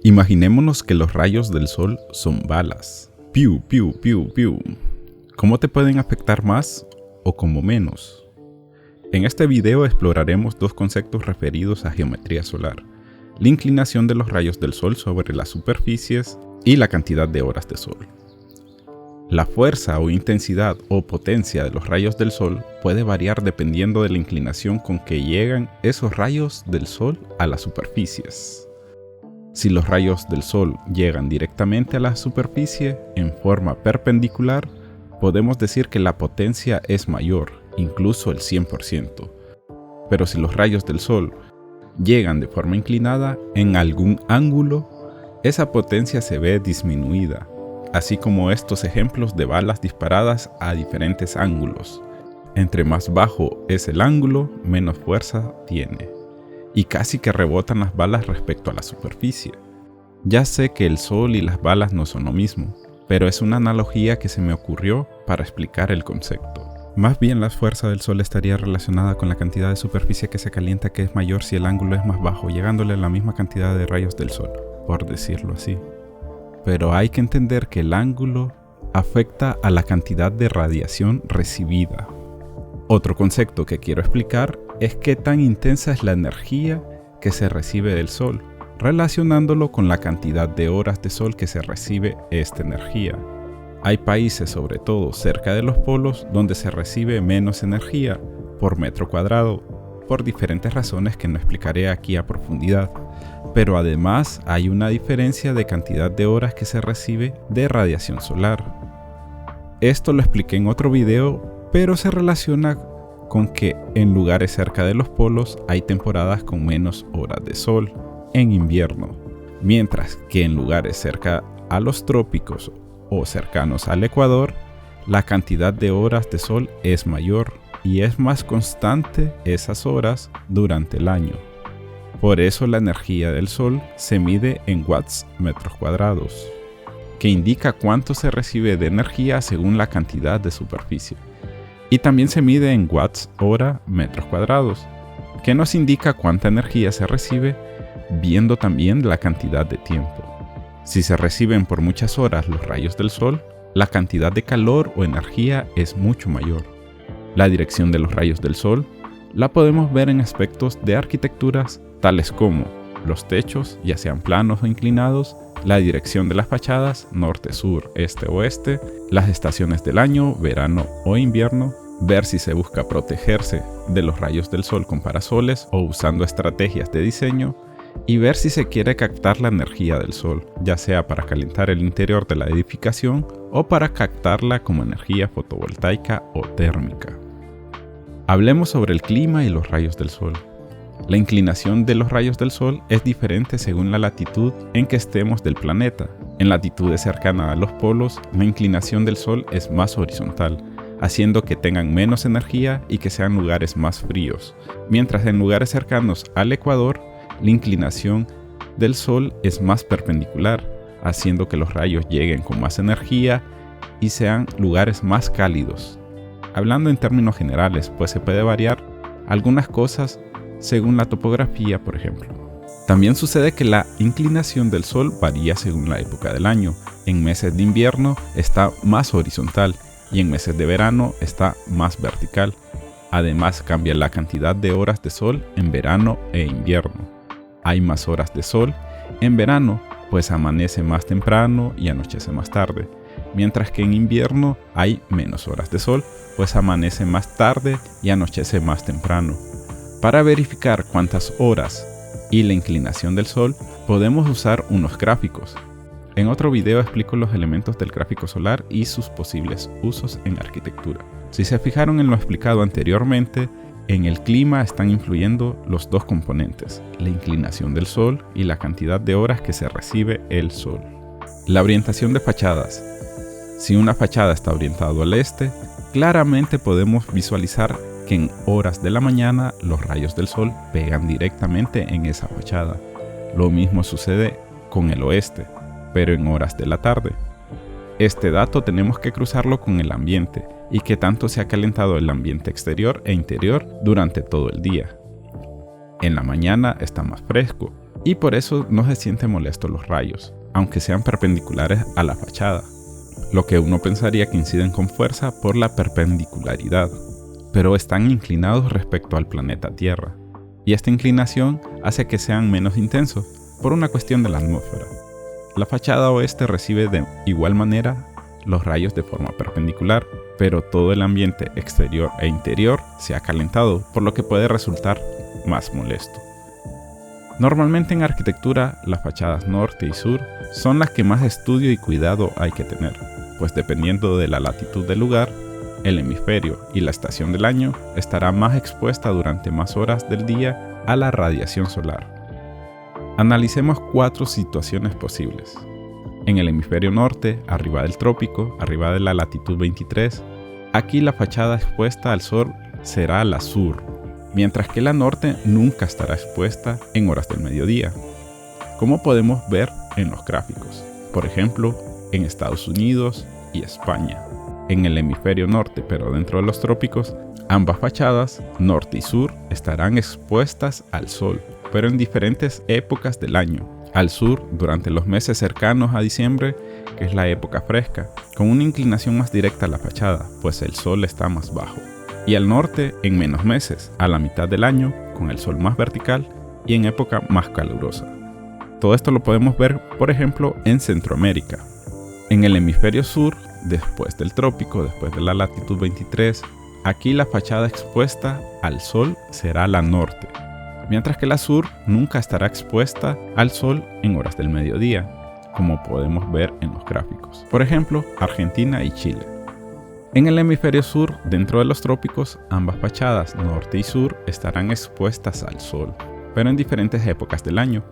Imaginémonos que los rayos del sol son balas. Piu, piu, piu, piu. ¿Cómo te pueden afectar más o como menos? En este video exploraremos dos conceptos referidos a geometría solar: la inclinación de los rayos del sol sobre las superficies y la cantidad de horas de sol. La fuerza o intensidad o potencia de los rayos del sol puede variar dependiendo de la inclinación con que llegan esos rayos del sol a las superficies. Si los rayos del sol llegan directamente a la superficie en forma perpendicular, podemos decir que la potencia es mayor, incluso el 100%. Pero si los rayos del sol llegan de forma inclinada en algún ángulo, esa potencia se ve disminuida, así como estos ejemplos de balas disparadas a diferentes ángulos. Entre más bajo es el ángulo, menos fuerza tiene, y casi que rebotan las balas respecto a la superficie. Ya sé que el sol y las balas no son lo mismo, pero es una analogía que se me ocurrió para explicar el concepto. Más bien la fuerza del sol estaría relacionada con la cantidad de superficie que se calienta, que es mayor si el ángulo es más bajo, llegándole a la misma cantidad de rayos del sol, por decirlo así. Pero hay que entender que el ángulo afecta a la cantidad de radiación recibida. Otro concepto que quiero explicar es qué tan intensa es la energía que se recibe del sol, relacionándolo con la cantidad de horas de sol que se recibe esta energía. Hay países, sobre todo cerca de los polos, donde se recibe menos energía por metro cuadrado, por diferentes razones que no explicaré aquí a profundidad. Pero además hay una diferencia de cantidad de horas que se recibe de radiación solar. Esto lo expliqué en otro video, pero se relaciona con que en lugares cerca de los polos hay temporadas con menos horas de sol en invierno, mientras que en lugares cerca a los trópicos o cercanos al Ecuador, la cantidad de horas de sol es mayor y es más constante esas horas durante el año. Por eso la energía del sol se mide en watts metros cuadrados, que indica cuánto se recibe de energía según la cantidad de superficie. Y también se mide en watts hora metros cuadrados, que nos indica cuánta energía se recibe, viendo también la cantidad de tiempo. Si se reciben por muchas horas los rayos del sol, la cantidad de calor o energía es mucho mayor. La dirección de los rayos del sol la podemos ver en aspectos de arquitecturas tales como los techos, ya sean planos o inclinados, la dirección de las fachadas, norte, sur, este, oeste, las estaciones del año, verano o invierno, ver si se busca protegerse de los rayos del sol con parasoles o usando estrategias de diseño, y ver si se quiere captar la energía del sol, ya sea para calentar el interior de la edificación o para captarla como energía fotovoltaica o térmica. Hablemos sobre el clima y los rayos del sol. La inclinación de los rayos del sol es diferente según la latitud en que estemos del planeta. En latitudes cercanas a los polos, la inclinación del sol es más horizontal, haciendo que tengan menos energía y que sean lugares más fríos, mientras en lugares cercanos al Ecuador, la inclinación del sol es más perpendicular, haciendo que los rayos lleguen con más energía y sean lugares más cálidos. Hablando en términos generales, pues se puede variar algunas cosas según la topografía, por ejemplo. También sucede que la inclinación del sol varía según la época del año. En meses de invierno está más horizontal y en meses de verano está más vertical. Además, cambia la cantidad de horas de sol en verano e invierno. Hay más horas de sol en verano, pues amanece más temprano y anochece más tarde, mientras que en invierno hay menos horas de sol, pues amanece más tarde y anochece más temprano. Para verificar cuántas horas y la inclinación del sol, podemos usar unos gráficos. En otro video explico los elementos del gráfico solar y sus posibles usos en arquitectura. Si se fijaron en lo explicado anteriormente, en el clima están influyendo los dos componentes, la inclinación del sol y la cantidad de horas que se recibe el sol. La orientación de fachadas. Si una fachada está orientada al este, claramente podemos visualizar que en horas de la mañana los rayos del sol pegan directamente en esa fachada. Lo mismo sucede con el oeste, pero en horas de la tarde. Este dato tenemos que cruzarlo con el ambiente y que tanto se ha calentado el ambiente exterior e interior durante todo el día. En la mañana está más fresco, y por eso no se sienten molestos los rayos, aunque sean perpendiculares a la fachada, lo que uno pensaría que inciden con fuerza por la perpendicularidad, pero están inclinados respecto al planeta Tierra, y esta inclinación hace que sean menos intensos por una cuestión de la atmósfera. La fachada oeste recibe de igual manera los rayos de forma perpendicular, pero todo el ambiente exterior e interior se ha calentado, por lo que puede resultar más molesto. Normalmente en arquitectura, las fachadas norte y sur son las que más estudio y cuidado hay que tener, pues dependiendo de la latitud del lugar, el hemisferio y la estación del año estará más expuesta durante más horas del día a la radiación solar. Analicemos 4 situaciones posibles. En el hemisferio norte, arriba del trópico, arriba de la latitud 23, aquí la fachada expuesta al sol será la sur, mientras que la norte nunca estará expuesta en horas del mediodía, como podemos ver en los gráficos, por ejemplo, en Estados Unidos y España. En el hemisferio norte, pero dentro de los trópicos, ambas fachadas, norte y sur, estarán expuestas al sol, pero en diferentes épocas del año. Al sur, durante los meses cercanos a diciembre, que es la época fresca, con una inclinación más directa a la fachada, pues el sol está más bajo. Y al norte, en menos meses, a la mitad del año, con el sol más vertical y en época más calurosa. Todo esto lo podemos ver, por ejemplo, en Centroamérica. En el hemisferio sur, después del trópico, después de la latitud 23, aquí la fachada expuesta al sol será la norte, mientras que la sur nunca estará expuesta al sol en horas del mediodía, como podemos ver en los gráficos. Por ejemplo, Argentina y Chile. En el hemisferio sur, dentro de los trópicos, ambas fachadas, norte y sur, estarán expuestas al sol, pero en diferentes épocas del año.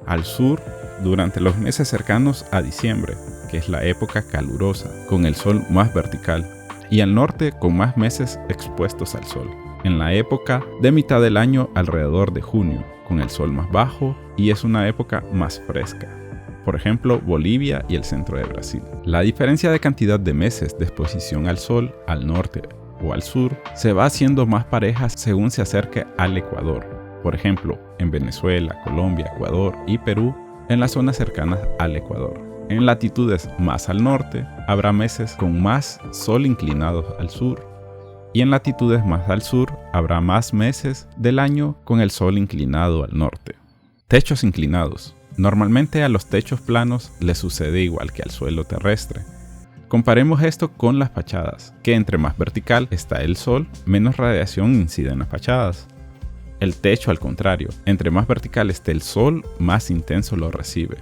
Al sur, durante los meses cercanos a diciembre, que es la época calurosa, con el sol más vertical, y al norte con más meses expuestos al sol, en la época de mitad del año alrededor de junio, con el sol más bajo y es una época más fresca. Por ejemplo, Bolivia y el centro de Brasil. La diferencia de cantidad de meses de exposición al sol, al norte o al sur, se va haciendo más pareja según se acerque al Ecuador. Por ejemplo, en Venezuela, Colombia, Ecuador y Perú, en las zonas cercanas al Ecuador. En latitudes más al norte, habrá meses con más sol inclinados al sur, y en latitudes más al sur, habrá más meses del año con el sol inclinado al norte. Techos inclinados. Normalmente a los techos planos les sucede igual que al suelo terrestre. Comparemos esto con las fachadas, que entre más vertical está el sol, menos radiación incide en las fachadas. El techo, al contrario, entre más vertical esté el sol, más intenso lo recibe.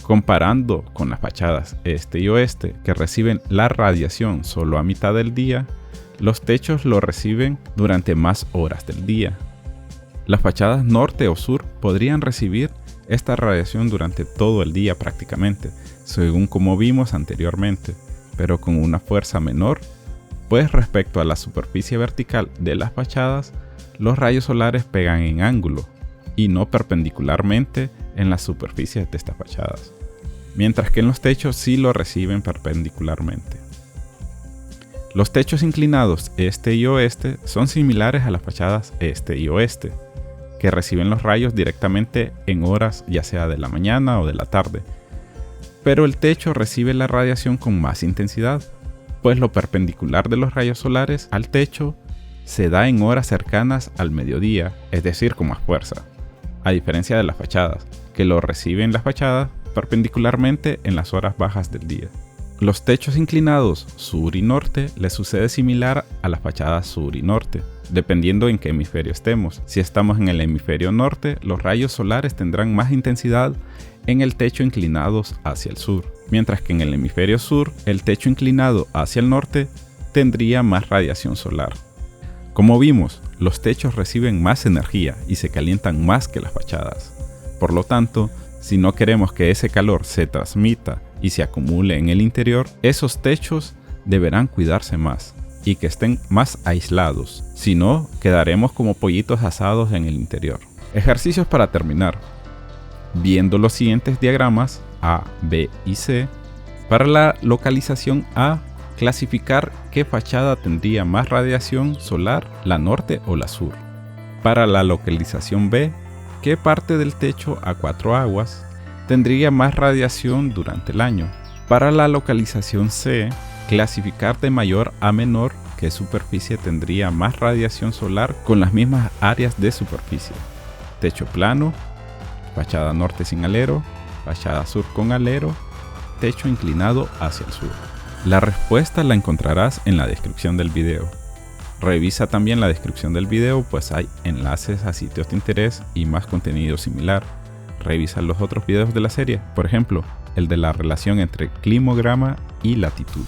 Comparando con las fachadas este y oeste, que reciben la radiación solo a mitad del día, los techos lo reciben durante más horas del día. Las fachadas norte o sur podrían recibir esta radiación durante todo el día prácticamente, según como vimos anteriormente, pero con una fuerza menor, pues respecto a la superficie vertical de las fachadas, los rayos solares pegan en ángulo y no perpendicularmente en las superficies de estas fachadas, mientras que en los techos sí lo reciben perpendicularmente. Los techos inclinados este y oeste son similares a las fachadas este y oeste, que reciben los rayos directamente en horas ya sea de la mañana o de la tarde, pero el techo recibe la radiación con más intensidad, pues lo perpendicular de los rayos solares al techo se da en horas cercanas al mediodía, es decir, con más fuerza, a diferencia de las fachadas, que lo reciben las fachadas perpendicularmente en las horas bajas del día. Los techos inclinados sur y norte les sucede similar a las fachadas sur y norte, dependiendo en qué hemisferio estemos. Si estamos en el hemisferio norte, los rayos solares tendrán más intensidad en el techo inclinados hacia el sur, mientras que en el hemisferio sur, el techo inclinado hacia el norte tendría más radiación solar. Como vimos, los techos reciben más energía y se calientan más que las fachadas. Por lo tanto, si no queremos que ese calor se transmita y se acumule en el interior, esos techos deberán cuidarse más y que estén más aislados, si no, quedaremos como pollitos asados en el interior. Ejercicios para terminar. Viendo los siguientes diagramas A, B y C, para la localización A, clasificar qué fachada tendría más radiación solar, la norte o la sur. Para la localización B, qué parte del techo a 4 aguas tendría más radiación durante el año. Para la localización C, clasificar de mayor a menor qué superficie tendría más radiación solar con las mismas áreas de superficie. Techo plano, fachada norte sin alero, fachada sur con alero, techo inclinado hacia el sur. La respuesta la encontrarás en la descripción del video. Revisa también la descripción del video, pues hay enlaces a sitios de interés y más contenido similar. Revisa los otros videos de la serie, por ejemplo, el de la relación entre climograma y latitud.